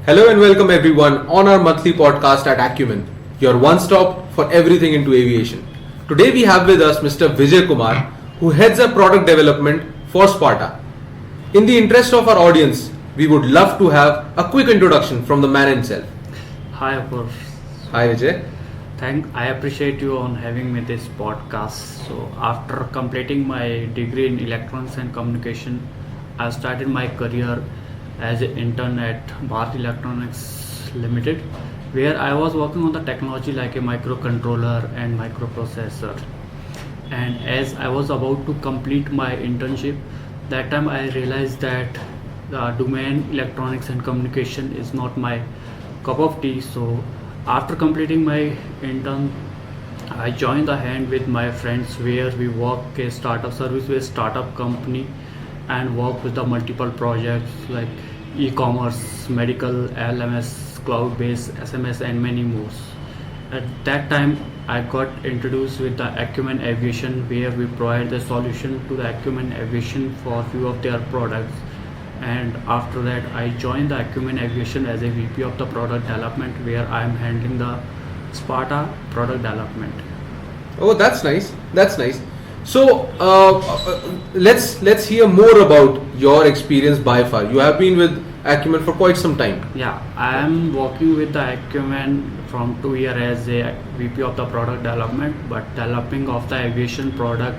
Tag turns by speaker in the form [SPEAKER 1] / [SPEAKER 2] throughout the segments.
[SPEAKER 1] Hello and welcome everyone on our monthly podcast at Acumen, your one stop for everything into aviation. Today we have with us Mr. Vijay Kumar, who heads up product development for Sparta. In the interest of our audience, we would love to have a quick introduction from the man himself.
[SPEAKER 2] Hi, of course.
[SPEAKER 1] Hi Vijay.
[SPEAKER 2] I appreciate you on having me this podcast. So after completing my degree in electronics and communication, I started my career as an intern at Bharat Electronics Limited, where I was working on the technology like a microcontroller and microprocessor. And as I was about to complete my internship, that time I realized that the domain electronics and communication is not my cup of tea. So after completing my intern, I joined the hand with my friends where we work a startup service-based startup company and work with the multiple projects like e-commerce, medical, LMS, cloud-based, SMS and many more. At that time, I got introduced with the Acumen Aviation, where we provide the solution to the Acumen Aviation for few of their products. And after that, I joined the Acumen Aviation as a VP of the product development, where I am handling the Sparta product development.
[SPEAKER 1] Oh, that's nice. That's nice. So let's hear more about your experience by far. You have been with Acumen for quite some time.
[SPEAKER 2] Yeah, I am working with the Acumen from 2 years as a VP of the product development, but developing of the aviation product,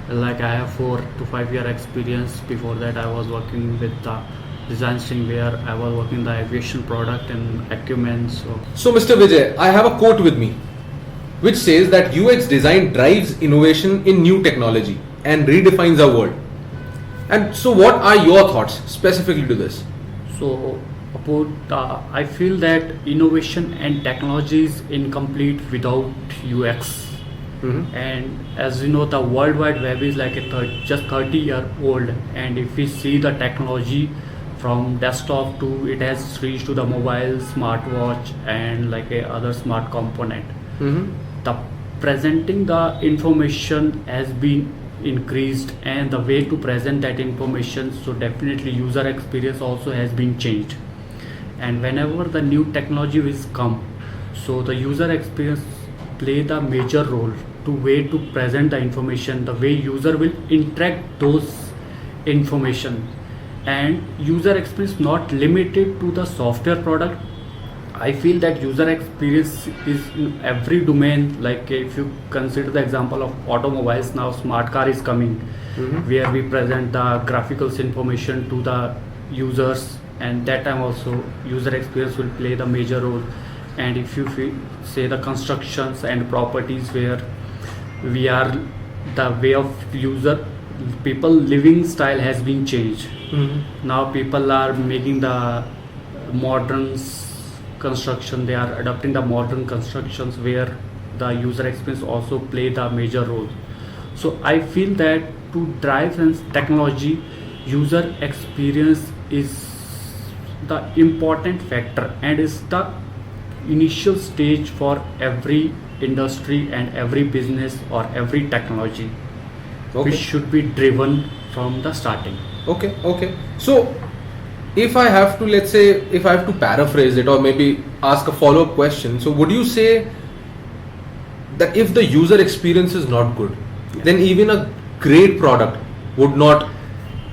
[SPEAKER 2] like I have 4 to 5 year experience. Before that, I was working with the design stream where I was working the aviation product in Acumen.
[SPEAKER 1] So Mr. Vijay, I have a quote with me which says that UX design drives innovation in new technology and redefines our world. And so what are your thoughts specifically to this?
[SPEAKER 2] So I feel that innovation and technology is incomplete without UX.
[SPEAKER 1] Mm-hmm.
[SPEAKER 2] And as you know, the World Wide Web is like just 30-year-old, and if we see the technology from desktop to it has reached to the mobile, smartwatch and like a other smart component.
[SPEAKER 1] Mm-hmm.
[SPEAKER 2] The presenting the information has been increased, and the way to present that information, so definitely user experience also has been changed. And whenever the new technology is come, so the user experience play the major role to way to present the information, the way user will interact those information. And user experience not limited to the software product. I feel that user experience is in every domain. Like if you consider the example of automobiles, now smart car is coming,
[SPEAKER 1] Mm-hmm.
[SPEAKER 2] where we present the graphical information to the users, and that time also user experience will play the major role. And if you say the constructions and properties, where we are the way of people living style has been changed.
[SPEAKER 1] Mm-hmm.
[SPEAKER 2] Now people are making the modern construction, they are adopting the modern constructions where the user experience also play the major role. So I feel that to drive technology, user experience is the important factor and is the initial stage for every industry and every business or every technology, which should be driven from the starting.
[SPEAKER 1] Okay. So if I have to paraphrase it or maybe ask a follow-up question, so would you say that if the user experience is not good, then even a great product would not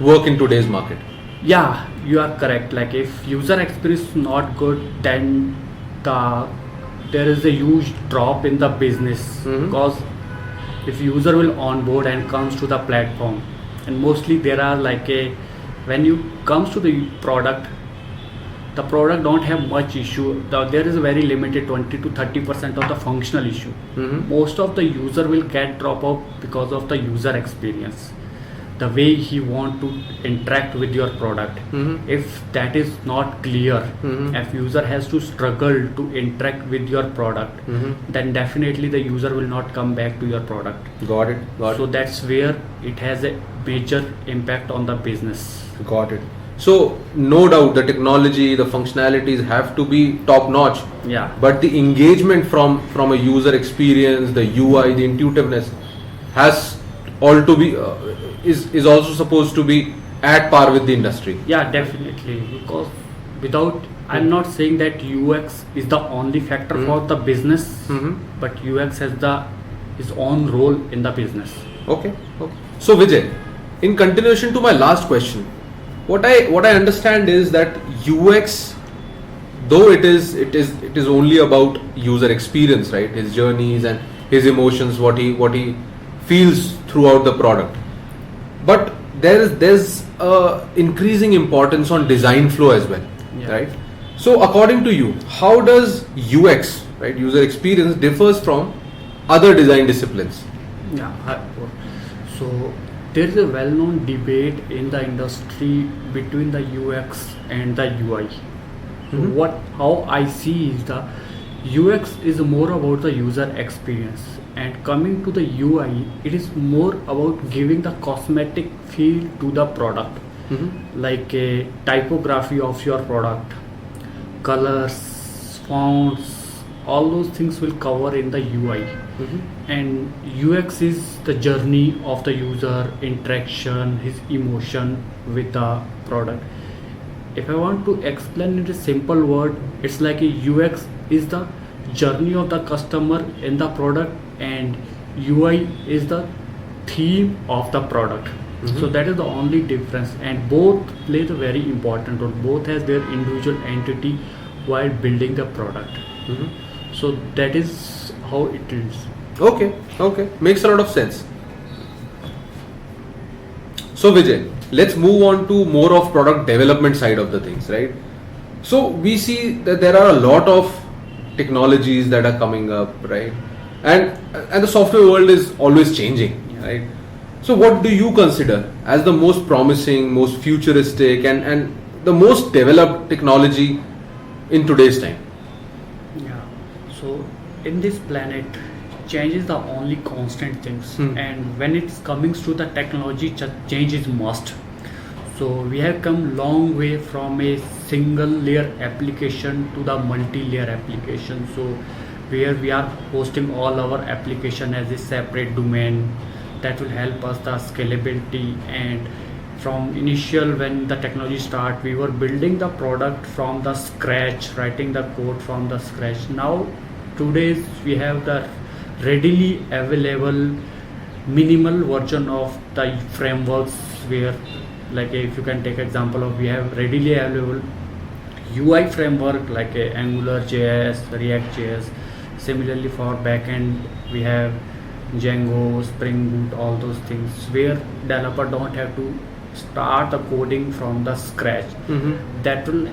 [SPEAKER 1] work in today's market?
[SPEAKER 2] Yeah, you are correct. Like if user experience is not good, then there is a huge drop in the business.
[SPEAKER 1] Mm-hmm.
[SPEAKER 2] Because if user will onboard and comes to the platform, and mostly there are when you comes to the product don't have much issue. There is a very limited 20 to 30% of the functional issue.
[SPEAKER 1] Mm-hmm.
[SPEAKER 2] Most of the user will get drop out because of the user experience, the way he want to interact with your product.
[SPEAKER 1] Mm-hmm.
[SPEAKER 2] If that is not clear,
[SPEAKER 1] Mm-hmm.
[SPEAKER 2] if user has to struggle to interact with your product,
[SPEAKER 1] Mm-hmm.
[SPEAKER 2] then definitely the user will not come back to your product.
[SPEAKER 1] Got it.
[SPEAKER 2] So that's where it has a major impact on the business.
[SPEAKER 1] Got it. So no doubt the technology, the functionalities have to be top notch.
[SPEAKER 2] Yeah.
[SPEAKER 1] But the engagement from a user experience, the UI, the intuitiveness has all to be is also supposed to be at par with the industry.
[SPEAKER 2] Yeah, definitely. Because without I'm not saying that UX is the only factor for the business, but UX has his own role in the business.
[SPEAKER 1] Okay. So Vijay, in continuation to my last question, what I understand is that UX, though it is only about user experience, right? His journeys and his emotions, what he feels throughout the product. But there's increasing importance on design flow as well, right? So according to you, how does UX, right, user experience, differs from other design disciplines?
[SPEAKER 2] So there is a well-known debate in the industry between the UX and the UI. How I see is the UX is more about the user experience, and coming to the UI, it is more about giving the cosmetic feel to the product, like a typography of your product, colors, fonts, all those things will cover in the UI. And UX is the journey of the user, interaction, his emotion with the product. If I want to explain in a simple word, it's like a UX is the journey of the customer in the product, and UI is the theme of the product. So that is the only difference, and both play the very important role. Both has their individual entity while building the product. So that is how it is.
[SPEAKER 1] Okay, makes a lot of sense. So Vijay, let's move on to more of product development side of the things, right? So we see that there are a lot of technologies that are coming up, right? And the software world is always changing, right? So what do you consider as the most promising, most futuristic and the most developed technology in today's time?
[SPEAKER 2] So in this planet, change is the only constant things, and when it's coming to the technology, change is must. So we have come long way from a single layer application to the multi-layer application. So where we are hosting all our application as a separate domain, that will help us the scalability. And from initial when the technology start, we were building the product from the scratch, writing the code from the scratch. Now today's we have the readily available minimal version of the frameworks, where like if you can take example of, we have readily available UI framework like a Angular JS, React JS. Similarly for backend we have Django, Spring Boot, all those things where developer don't have to start the coding from the scratch. That will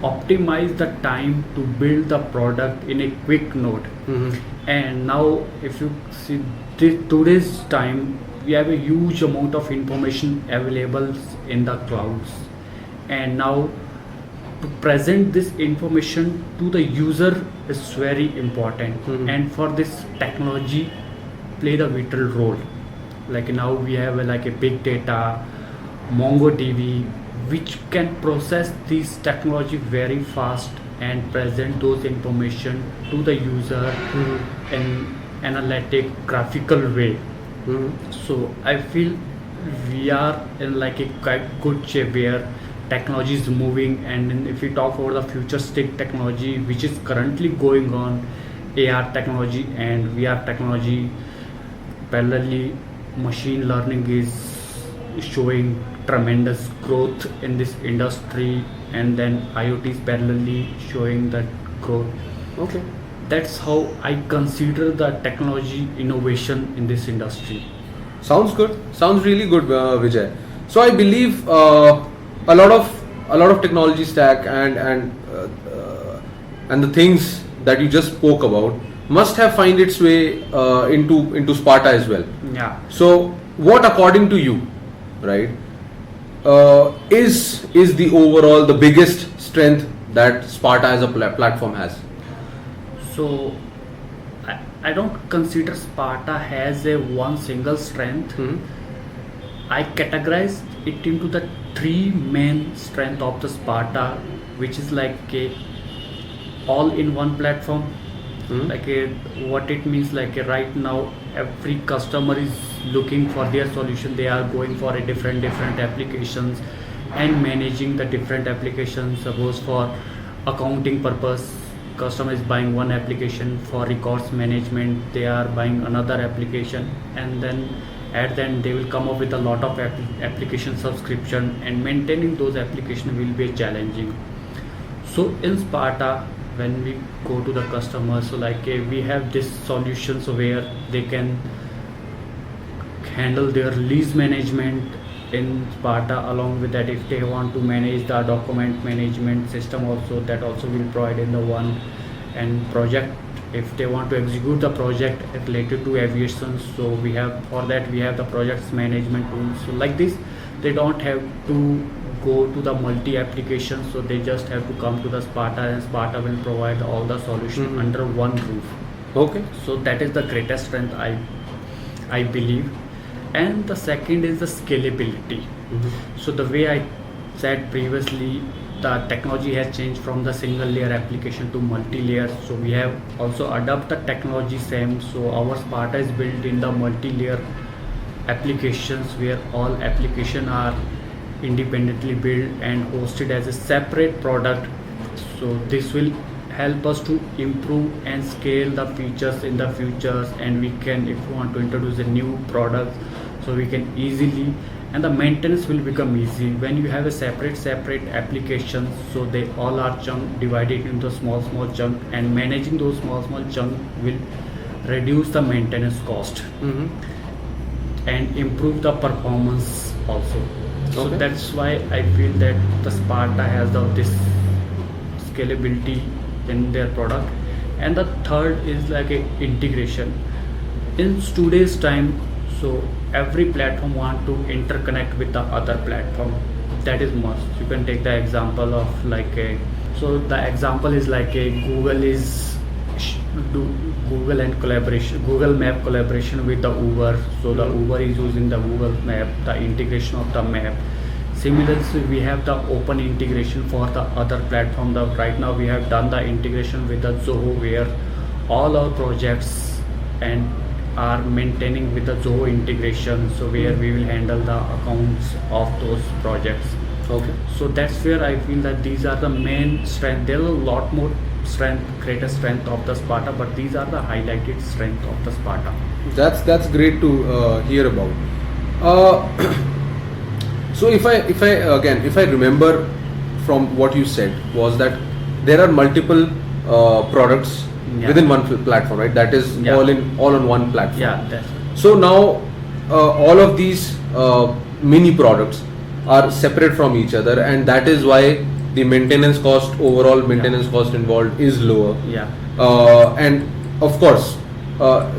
[SPEAKER 2] optimize the time to build the product in a quick node. And now if you see today's time, we have a huge amount of information available in the clouds, and now to present this information to the user is very important. And for this, technology play the vital role. Like now we have like a big data, MongoDB, which can process this technology very fast and present those information to the user in analytic graphical way. So I feel we are in like a quite good shape where technology is moving. And if we talk about the futuristic technology which is currently going on, AR technology and VR technology, parallelly machine learning is showing tremendous growth in this industry, and then IoT is parallelly showing that growth. That's how I consider the technology innovation in this industry.
[SPEAKER 1] Sounds good. Sounds really good, Vijay. So I believe a lot of technology stack and the things that you just spoke about must have find its way into Sparta as well. So what, according to you, right, is the overall the biggest strength that Sparta as a platform has?
[SPEAKER 2] So I don't consider Sparta has a one single strength. I categorize it into the three main strength of the Sparta, which is like a all-in-one platform. Like what it means, like right now every customer is looking for their solution. They are going for a different applications and managing the different applications. Suppose for accounting purpose. Customer is buying one application for records management, they are buying another application, and then at the end they will come up with a lot of application subscription, and maintaining those applications will be challenging. So in Sparta, when we go to the customer, so like we have this solutions where they can handle their lease management in Sparta. Along with that, if they want to manage the document management system also, that also will provide in the one. And project, if they want to execute the project related to aviation, so we have, for that we have the projects management tools. So like this, they don't have to go to the multi applications, so they just have to come to the Sparta, and Sparta will provide all the solution under one roof.
[SPEAKER 1] Okay.
[SPEAKER 2] So that is the greatest strength, I believe. And the second is the scalability. So the way I said previously, the technology has changed from the single layer application to multi-layer, so we have also adopted the technology same. So our Sparta is built in the multi-layer applications, where all applications are independently built and hosted as a separate product. So this will help us to improve and scale the features in the futures, and we can, if we want to introduce a new product, so we can easily, and the maintenance will become easy when you have a separate applications. So they all are divided into small chunk, and managing those small chunk will reduce the maintenance cost and improve the performance also. So that's why I feel that the Sparta has this scalability in their product. And the third is like a integration. In today's time, so every platform want to interconnect with the other platform. That is must. You can take the example of like so the example is like Google is Google and collaboration, Google Map collaboration with the Uber. So the Uber is using the Google Map, the integration of the map. Similarly, we have the open integration for the other platform. Right now we have done the integration with the Zoho, where all our projects and are maintaining with the Zoho integration. So where we will handle the accounts of those projects.
[SPEAKER 1] Okay.
[SPEAKER 2] So that's where I feel that these are the main strength. There are a lot more greater strength of the Sparta, but these are the highlighted strength of the Sparta.
[SPEAKER 1] That's great to hear about. So if I remember from what you said, was that there are multiple products within one platform, right? That is all on one platform.
[SPEAKER 2] Yeah, that's right.
[SPEAKER 1] So now all of these mini products are separate from each other, and that is why the maintenance cost, overall maintenance cost involved is lower.
[SPEAKER 2] Yeah.
[SPEAKER 1] And of course,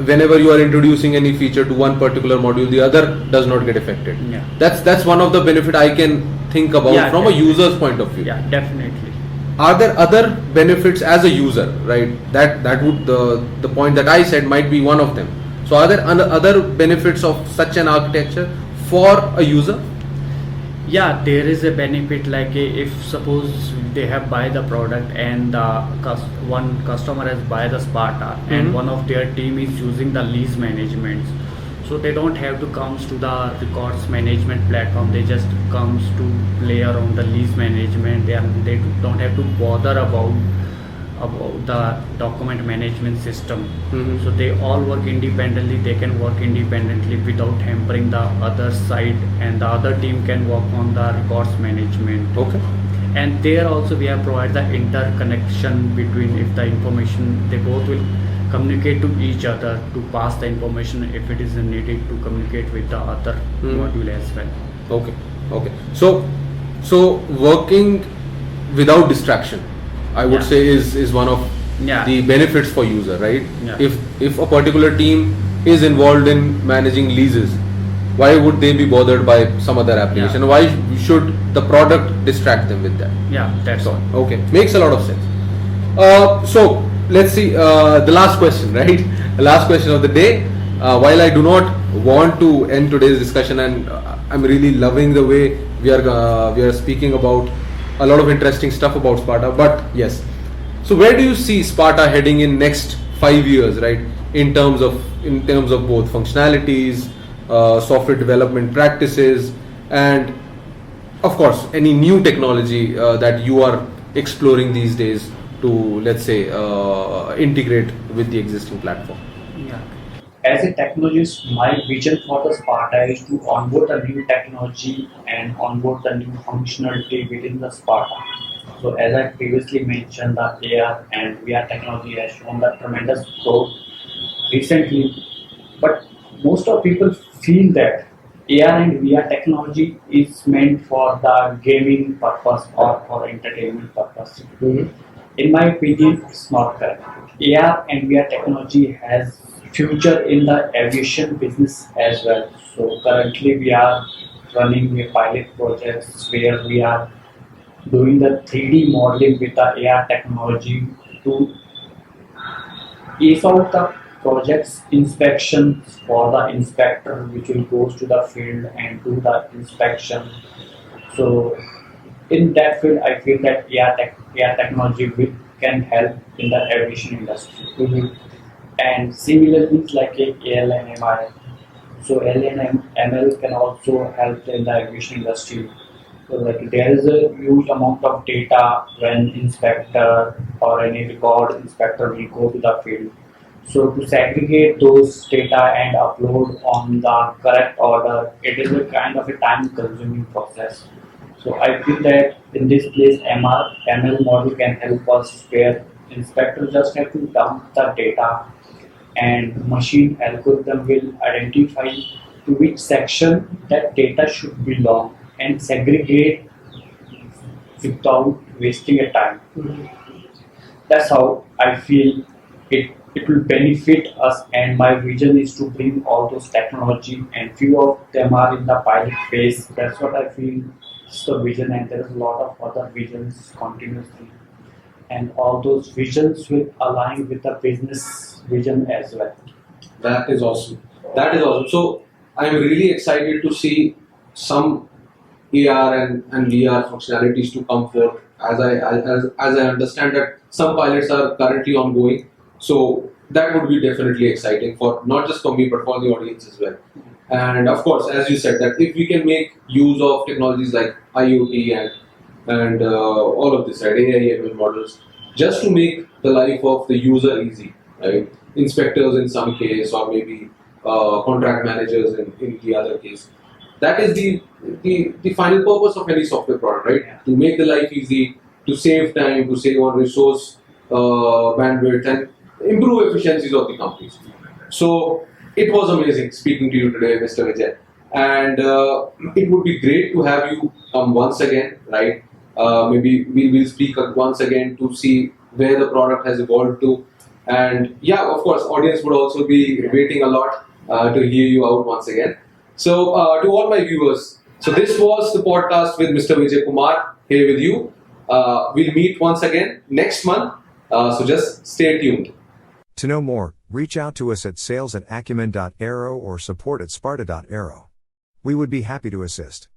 [SPEAKER 1] whenever you are introducing any feature to one particular module, the other does not get affected.
[SPEAKER 2] Yeah.
[SPEAKER 1] That's one of the benefit I can think about from a user's point of view.
[SPEAKER 2] Yeah, definitely.
[SPEAKER 1] Are there other benefits as a user, right? That would the point that I said might be one of them. So are there other benefits of such an architecture for a user?
[SPEAKER 2] Yeah, there is a benefit, like if suppose they have buy the product and one customer has buy the Sparta and one of their team is using the lease management, so they don't have to comes to the records management platform. They just comes to play around the lease management. They don't have to bother about the document management system. So they all work independently. They can work independently without hampering the other side, and the other team can work on the records management.
[SPEAKER 1] Okay.
[SPEAKER 2] And there also we have provided the interconnection between, if the information, they both will communicate to each other to pass the information if it is needed to communicate with the other module as well.
[SPEAKER 1] Okay. So working without distraction, I would say is one of the benefits for user, right?
[SPEAKER 2] Yeah.
[SPEAKER 1] If a particular team is involved in managing leases, why would they be bothered by some other application?
[SPEAKER 2] Yeah.
[SPEAKER 1] Why should the product distract them with that?
[SPEAKER 2] Yeah, that's all.
[SPEAKER 1] Okay, makes a lot of sense. So let's see the last question, right? The last question of the day. While I do not want to end today's discussion, and I'm really loving the way we are speaking about a lot of interesting stuff about Sparta, but yes. So where do you see Sparta heading in next 5 years, right? In terms of both functionalities, software development practices, and of course any new technology that you are exploring these days to, let's say, integrate with the existing platform?
[SPEAKER 2] Yeah.
[SPEAKER 3] As a technologist, my vision for the Sparta is to onboard the new technology and onboard the new functionality within the Sparta. So as I previously mentioned, the AR and VR technology has shown the tremendous growth recently, but most of people feel that AR and VR technology is meant for the gaming purpose or for entertainment purpose. In my opinion, it's not correct. AR and VR technology has future in the aviation business as well. So currently we are running a pilot projects where we are doing the 3D modeling with the AR technology to ease out the projects inspections for the inspector which will goes to the field and do the inspection. So in that field, I feel that AR technology can help in the aviation industry. And similarly, it's like a AL and MI. So L and ML can also help in the aviation industry. So like there is a huge amount of data when inspector or any record inspector will go to the field. So to segregate those data and upload on the correct order, it is a kind of a time-consuming process. So I feel that in this place, ML model can help us where inspector just have to dump the data and machine algorithm will identify to which section that data should belong and segregate without wasting a time. That's how I feel it will benefit us, and my vision is to bring all those technology and few of them are in the pilot phase. That's what I feel is the vision, and there is a lot of other visions continuously, and all those visions will align with the business vision as well.
[SPEAKER 1] That is awesome. That is awesome. So I'm really excited to see some AR and VR functionalities to come forth. As I understand that some pilots are currently ongoing, so that would be definitely exciting for not just for me but for the audience as well. And of course, as you said, that if we can make use of technologies like IoT and all of this, right, AI ML models, just to make the life of the user easy, right? Inspectors in some case, or maybe contract managers in the other case. That is the final purpose of any software product, right?
[SPEAKER 3] Yeah.
[SPEAKER 1] To make the life easy, to save time, to save on resource bandwidth, and improve efficiencies of the companies. So it was amazing speaking to you today, Mr. Vijay. And it would be great to have you come once again, right? Maybe we will speak once again to see where the product has evolved to. And yeah, of course, audience would also be waiting a lot to hear you out once again. So to all my viewers, so this was the podcast with Mr. Vijay Kumar here with you. We'll meet once again next month. So just stay tuned.
[SPEAKER 4] To know more, reach out to us at sales@acumen.aero or support@sparta.aero. We would be happy to assist.